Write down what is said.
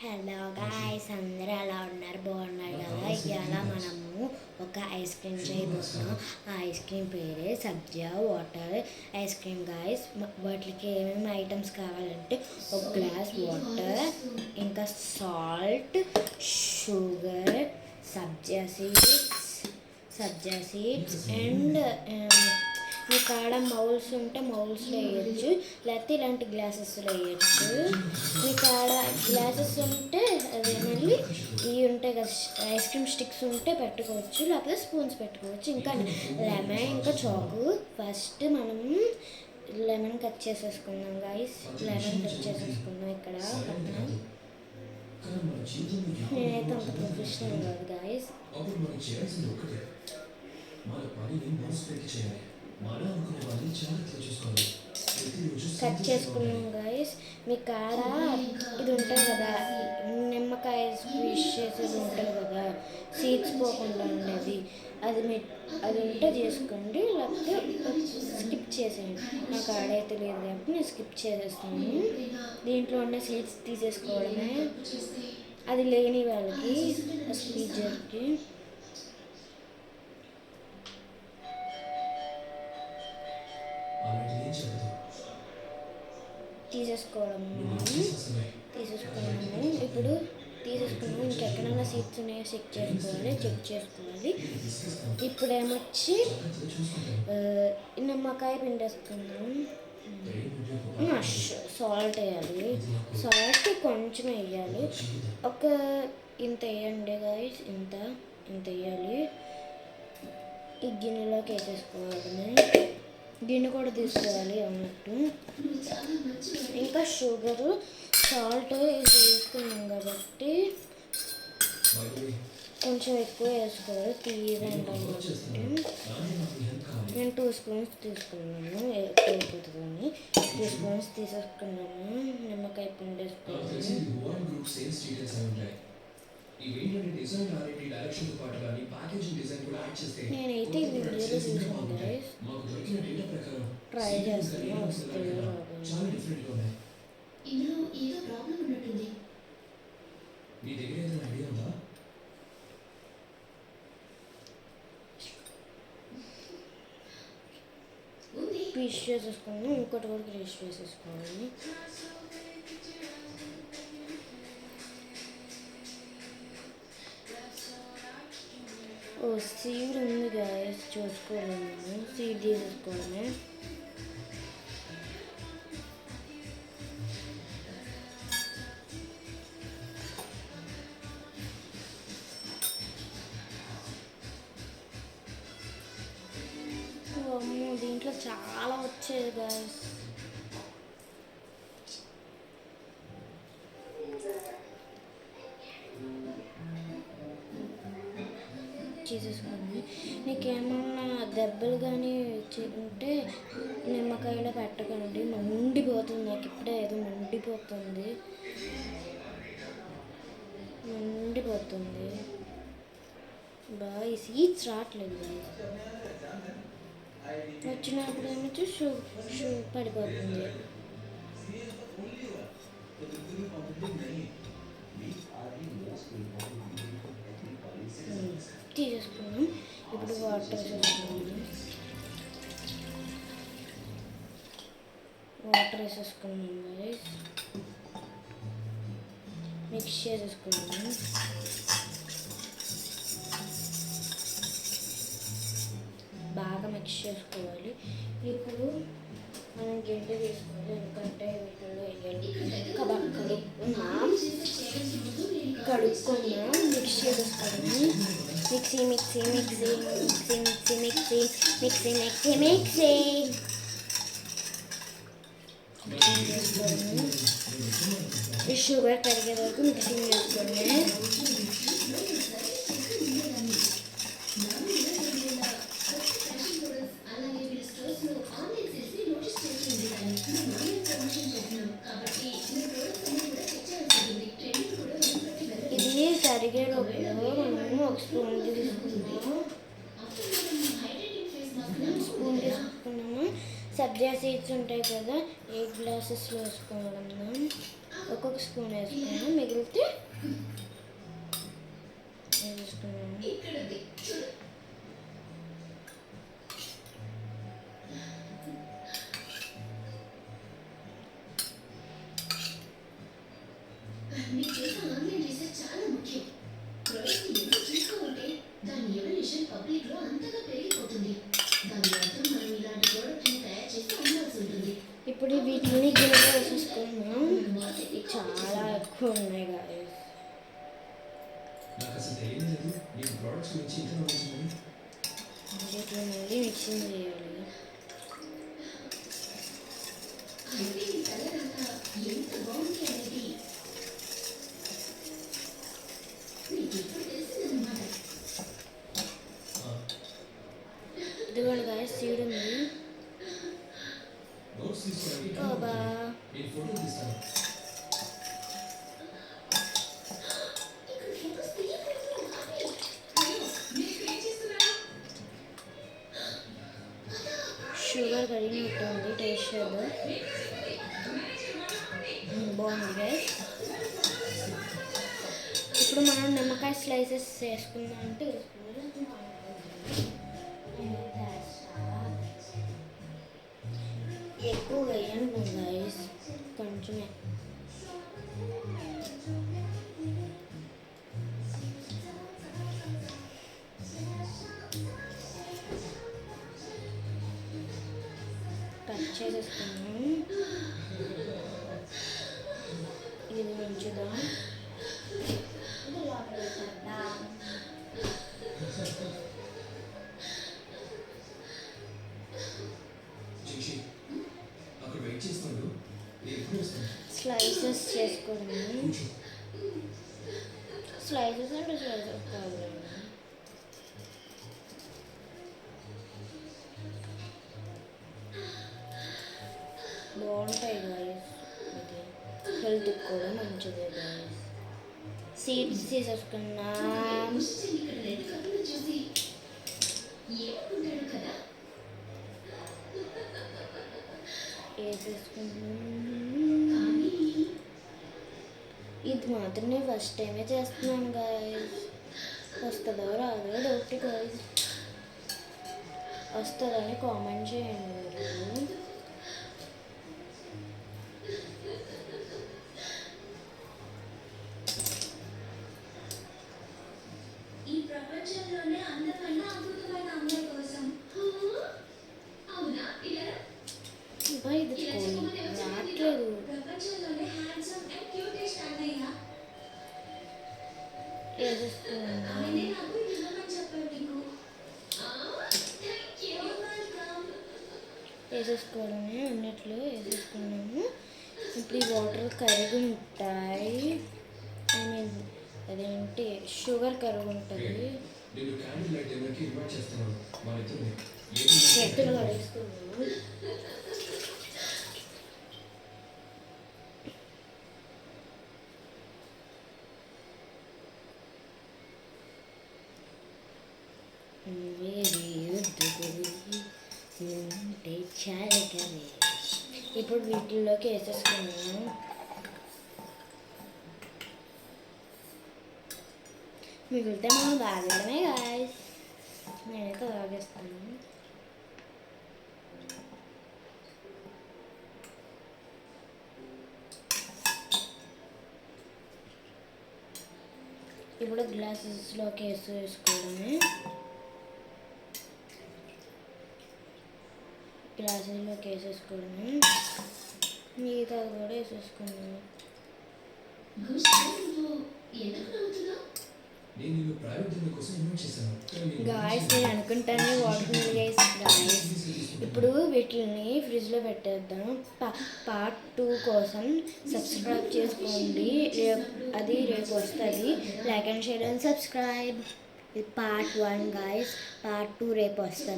Hello guys, అందరూ ఎలా ఉన్నారు? బాగున్నారు కదా? ఇవాళ మనము ఒక ఐస్ క్రీమ్ చేయబోతున్నాం. ఆ ఐస్ క్రీమ్ పేరే సబ్జా వాటర్ ఐస్ క్రీమ్ గాయ్స్. వాటికి ఏమేమి ఐటమ్స్ కావాలంటే ఒక గ్లాస్ వాటర్, ఇంకా సాల్ట్, షుగర్, సబ్జా సీడ్స్ అండ్ మీ కాడ మౌల్స్ ఉంటే మౌల్స్లో వేయచ్చు, లేకపోతే ఇలాంటి గ్లాసెస్లో వేయచ్చు. మీ కాడ గ్లాసెస్ ఉంటే అదే మళ్ళీ ఇవి ఉంటాయి కదా, ఐస్ క్రీమ్ స్టిక్స్ ఉంటే పెట్టుకోవచ్చు, లేకపోతే స్పూన్స్ పెట్టుకోవచ్చు. ఇంకా లెమన్, ఇంకా చాకు. ఫస్ట్ మనం లెమన్ కట్ చేసేసుకుందాం గాయస్. లెమన్ కట్ చేసేసుకుందాం ఇక్కడ పక్కన. నేనైతే అంత ప్రొఫెషనల్ కాదు గాయస్. కట్ చేసుకున్నాం గాయస్. మీ కాడ ఇది ఉంటుంది కదా, నిమ్మకాయ స్క్వీజ్ చేసేది ఉంటుంది కదా, సీడ్స్ పోకుండా ఉండేది, అది ఉంటే చేసుకోండి, లేకపోతే స్కిప్ చేసేయండి. నాకు ఆడైతే లేదు కాబట్టి నేను స్కిప్ చేసేస్తాను. దీంట్లో ఉన్న సీడ్స్ తీసేసుకోవడమే, అది లేని వాళ్ళకి స్క్వీజర్కి. తీసేసుకున్నాము. ఇప్పుడు తీసేసుకున్నాము. ఇంకెక్కడైనా సీట్స్ ఉన్నాయో చెక్ చేసుకోవాలి. ఇప్పుడు ఏమొచ్చి నిమ్మకాయ పిండేసుకున్నాం. సాల్ట్ వేయాలి. సాల్ట్ కొంచెం వేయాలి, ఒక ఇంత వేయండి గాయస్. ఇంత వేయాలి. ఈ గిన్నెలోకి వేసేసుకోవాలి. గిన్నె కూడా తీసుకోవాలి అన్నట్టు. ఇంకా షుగరు, సాల్ట్ ఇది వేసుకున్నాం కాబట్టి కొంచెం ఎక్కువ వేసుకోవాలి, తీయగా ఉంటాం కాబట్టి. నేను 2 స్పూన్స్ తీసుకున్నాను, ఎక్కువ అయిపోతుందని 2 స్పూన్స్ తీసేసుకున్నాను. నిమ్మకాయ పిండి వేసుకున్నాను. నేనైతే ఈ వీడియోలో చూసాను గైస్, ట్రై చేస్తాను, వస్తుంది పీస్ చేసేసుకున్నాను. ఇంకోటి కూడా పీస్ చేసేసుకోవాలి. సీడ్ ఉంది గాయస్, చూసుకోలేము. సీడ్ తీసేసుకోవాలి. దీంట్లో చాలా వచ్చేది గాయస్. చేసేసుకోండి. నీకేమన్నా దెబ్బలు కానీ ఉంటే నిమ్మకాయలో పెట్టకండి, మండిపోతుంది. నాకు ఇప్పుడే ఏదో మండిపోతుంది. బాగా ఈ సీడ్స్ రావట్లేదు. వచ్చినప్పుడు ఏమొచ్చి పడిపోతుంది. తీసేసుకున్నాం. ఇప్పుడు వాటర్ వేసేసుకున్నాం గైస్. మిక్స్ చేసేసుకున్నాము. బాగా మిక్స్ చేసుకోవాలి. ఇప్పుడు మనం గిన్నె తీసుకోవాలి, ఎందుకంటే వీటిలో కడుక్కున్నాం. మిక్స్ చేసేసుకోవాలి. మిక్సీ ఈ షుగర్ కరిగే వరకు మిక్సింగ్ చేసుకోండి. ఇది కరిగే లోపల మనము ఒక స్పూన్ తీసుకున్నాము. సబ్జా సీడ్స్ ఉంటాయి కదా, 8 గ్లాసెస్లో వేసుకోవడం. ఒక్కొక్క స్పూన్ వేసుకున్నాను, మిగిలితే వేసుకున్నాను. ఇప్పుడు వీటిని గిన్నెలో వేసేసుకున్నాం. చాలా ఎక్కువ ఉన్నాయి గాయస్. వీటిని మళ్ళీ మిక్సింగ్ చేయాలి. ఇదిగోండి గాయస్, సీడ్ ఉంది. ఓబా షుగర్ కరిగినట్టుంది, టేస్ట్ చేద్దాం. బాగుంది గైస్. ఇప్పుడు మనం నిమ్మకాయ స్లైసెస్ వేసుకుందాం అంటే ఎక్కువ వేయండి గైస్, కొంచెమే. కట్ చేసేసుకున్నాం. ఇది ఉంచుదాం. స్లైసెస్ చేసుకోవడం. స్లైసెస్ అంటే స్లైసెస్ కావాలి. బాగుంటాయి గాయస్, ఇది హెల్త్ కూడా మంచిది గాయస్. సీడ్స్ తీసేసుకున్నాం. ఇది మాత్రమే ఫస్ట్ టైమే చేస్తున్నాను గాయస్. వస్తుందో రాదో డౌట్ గాయస్. వస్తుందని కామెంట్ చేయండి మీరు. ఈ ప్రపంచంలోనే అందమైన అద్భుతమైన అమ్మాయి కోసం అవునా ఇలా ఇది రావట్లేదు. ప్రపంచంలోనే హ్యాండ్సమ్ అండ్ క్యూటెస్ట్ అన్నయ్య ఆయనే నాకు ఇవ్వమని చెప్పాడు నీకు. వేసేసుకోవడమే, అన్నిట్లో వేసేసుకున్నాము. ఇప్పుడు ఈ వాటర్ కరిగి ఉంటాయి. ఐ మీన్ అదేంటి షుగర్ కరుగు ఉంటుంది. చేతులు కడిగేసుకున్నాము. చాలా కవి. ఇప్పుడు వీటిల్లోకి వేసేసుకున్నాము. మిగిలితే మనం తాగడమే గాయస్. నేనైతే తాగేస్తాను. ఇప్పుడు గ్లాసెస్లోకి వేసుకోవడమే. గ్లాసెస్లోకి వేసేసుకోవడమే. మిగతా కూడా వేసేసుకున్నాను. గాయస్ నేను అనుకుంటాను వాటర్ గైస్. ఇప్పుడు వీటిని ఫ్రిడ్జ్లో పెట్టేద్దాం. పార్ట్ 2 కోసం సబ్స్క్రైబ్ చేసుకోండి. అది రేపు వస్తుంది. Like and share and subscribe. Part 1 guys. Part 2 రేపు వస్తుంది.